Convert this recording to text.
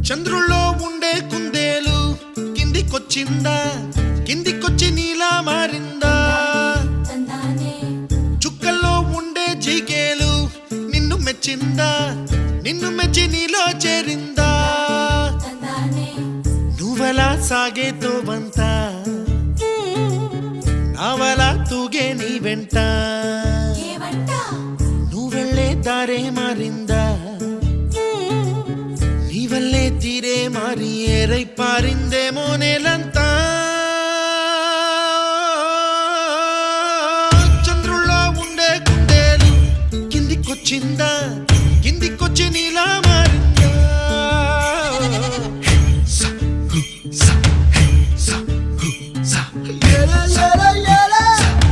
చంద్రుల్లో ఉండే కుందేలు కిందికొచ్చిందా, కిందికొచ్చి నీలా మారిందా? చుక్కల్లో ఉండే జిగేలు నిన్ను మెచ్చిందా, నిన్ను మెచ్చి నీలో చేరిందా? నువ్వలా సాగే తోవంత నావలా తూగే నీ వెంట, నువ్వెళ్ళే దారే మారిందా, నీ వల్లే తీరే మారి ఏరై పారిందేమో నేలంతా. చంద్రుల్లో ఉండే కుందేలు కిందికొచ్చిందా,